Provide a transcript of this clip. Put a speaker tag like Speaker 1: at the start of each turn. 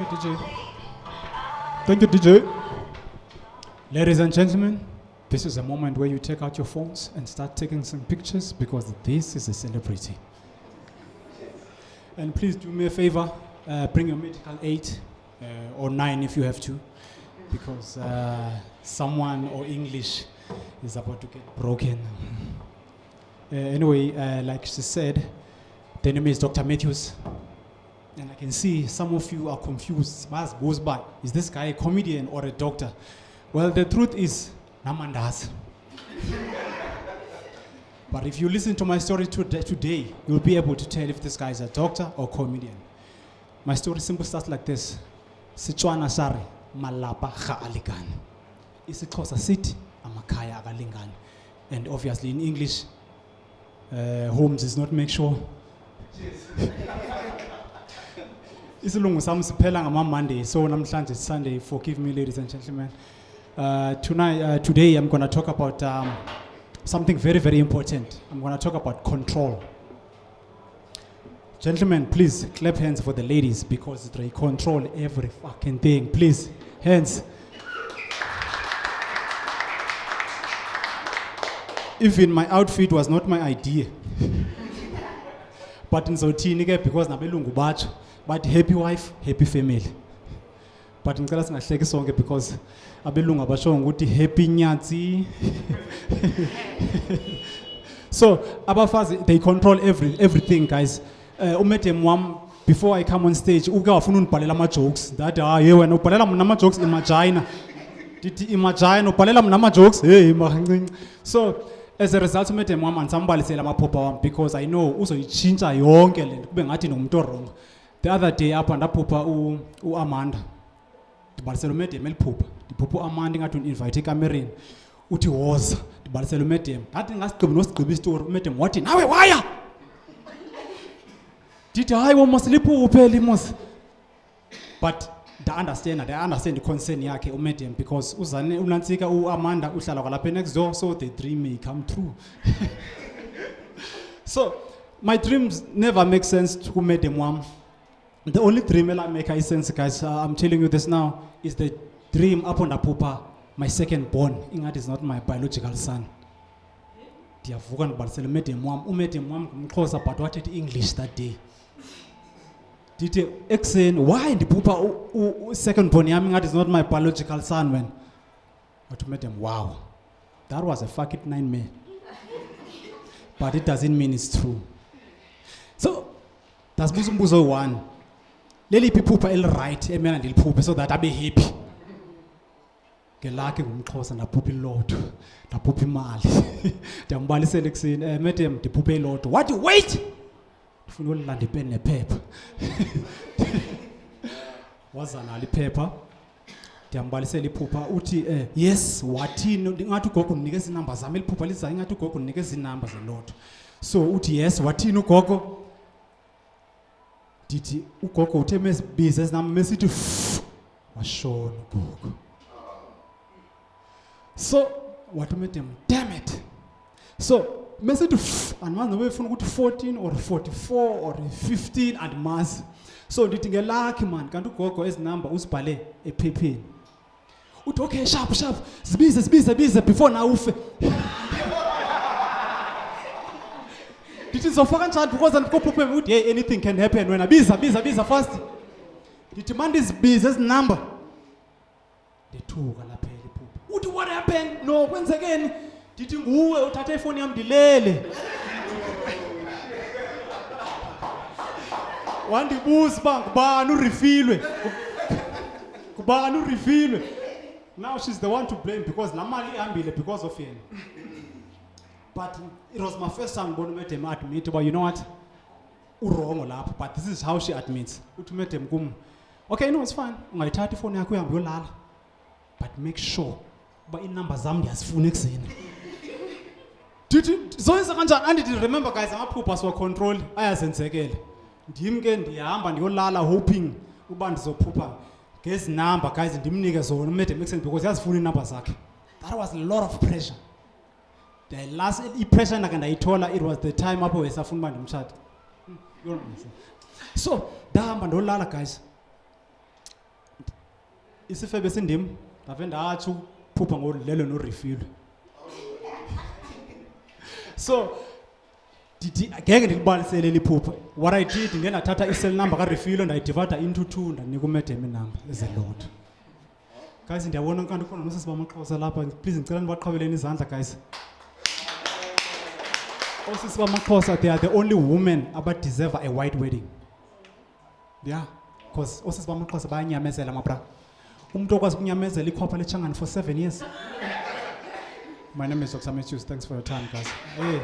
Speaker 1: DJ. Thank you, DJ. Ladies and gentlemen, this is a moment where you take out your phones and start taking some pictures because this is a celebrity. And please do me a favor, bring your medical aid, or 9 if you have to, because someone or English is about to get broken. Anyway, like she said, the name is Dr. Mathews. And I can see some of you are confused. Is this guy a comedian or a doctor? Well, the truth is, Namandas. But if you listen to my story today, you'll be able to tell if this guy is a doctor or comedian. My story simply starts like this. Setswana sari, malapa ga alingani. isiXhosa sithi amakhaya akalingani. And obviously in English, homes is not make sure. Isilungu sami siphela ngama-Monday, so namhlanje it's Sunday. Forgive me, ladies and gentlemen. Today I'm going to talk about something very, very important. I'm going to talk about control. Gentlemen, please clap hands for the ladies because they control every fucking thing. Please, hands. Even my outfit was not my idea. But in Zotinike, because nabelungu bacho, but happy wife, happy family. But in ngicela singahleki sonke because abelungu abasho ukuthi happy nyazi. So abafazi, they control everything, guys. Umete wam, before I come on stage, uke wafuna unibhalela ama-jokes. That ye wena ubhalela mina ama-jokes imagina. Dithi imagina ubhalela mina ama-jokes. Hey mancinci. So as a result umete wam andisambalisela amaphupha wam because I know uzoyitshintsha yonke le kube ngathi nomuntu wrong. The other day apha ndaphupha uAmanda. Ndibalisela umete eliphupha. Ndiphupha uAmanda ngathi uninvite ekamereni. Uthi woza. Ndibalisela umete. Ngathi ngasigqiba nosigqiba istory umete wathi nawe waya. Did I almost sleep mos? But I understand the concern yake umedium because uzane unantsika uAmanda uhlala kwalapha next door, so the dream may come true. So my dreams never make sense to umedium wam. The only dream that makes sense, guys, I'm telling you this now, is the dream upon Apupa, my second born. Ingat is not my biological son. Ndiyavuka ndibalisela umedium wam ngumXhosa but what did English that day? Did exen why the pupa second born yami ngathi is not my biological son man. But made them wow. That was a fucking nightmare. But it doesn't mean it's true. So that's umbuzo one. Leli pipupa el right emena ndiliphuphe so that abe happy. Ngelakhe ngumXhosa ndaphupha ilotho. Ndaphupha imali. Ndiyambalisela ekseni madam ndiphuphe ilotho. What wait? Ufuna ulanda ipeni nephepha. Wazana liphepha. Ndiyambalisela iphupha uthi yes wathini ngathi ugogo unikeza inamba zami liphupha liza ngathi ugogo unikeza inamba zelotho. So uthi yes wathini ugogo? Dithi ugogo uthe mesibiza izinamba mesithi washona ugogo. So what madam damn it. So mesithi and man nobe ufuna ukuthi 14 or 44 or 15 and mass. So ndithi ngelakhi man kanti ugogo ezinamba usibhale ephepheni. Uthi okay sharp zibize before na ufe. Dithi zofaka kanjani because andikophuphe uthi hey anything can happen wena biza fast. Dithi manje zibize ezinamba. Ndithuka lapha eliphupha. Uthi what happened? No kwenzekeni? Dithi nguwe uthathe ifoni yami ndilele. Wandibuza ba ngubani urefillwe. Kubani urefillwe. Now she's the one to blame because namali ihambile because of yena. But it was my first time ngibona madam admit but you know what? Urongo lapha but this is how she admits. Uthi madam kum. Okay no it's fine. Ungayithatha ifoni yakho uhambe uyolala. But make sure ba inamba zami ndiyazifuna ekseni. Zoyenza kanjani? And did remember guys amaphupha so control ayazenzekela. Ndim ke ndiyahamba ndiyolala hoping uba ndizophupha ngezi number guys ndimnike zona umede make sense because yazifuna inamba zakhe. That was a lot of pressure. The last pressure ndayithola it was the time apho wesafuna uba ndimtshata. So ndahamba ndolala guys. isifebe sindim ndave ndathi uphupha ngolelo no refill. So ngeke ndilibalisele liphupha. What I did ndiye ndathatha i-cell number ka-refill ndayidivida into 2 ndanika uMadam inamba as a lot. Guys, ndiyabona kanti ukhona nosisi bamaXhosa lapha. Please ngicela nibaqhabeleni izandla guys. Osisi bamaXhosa, they are the only women about deserve a white wedding. Yeah, because osisi bamaXhosa bayanyamezela mabra. Umuntu okwazi ukunyamezela ikhwapha lechangani for 7 years. My name is Dr. Mathews. Thanks for your time, guys. Hey.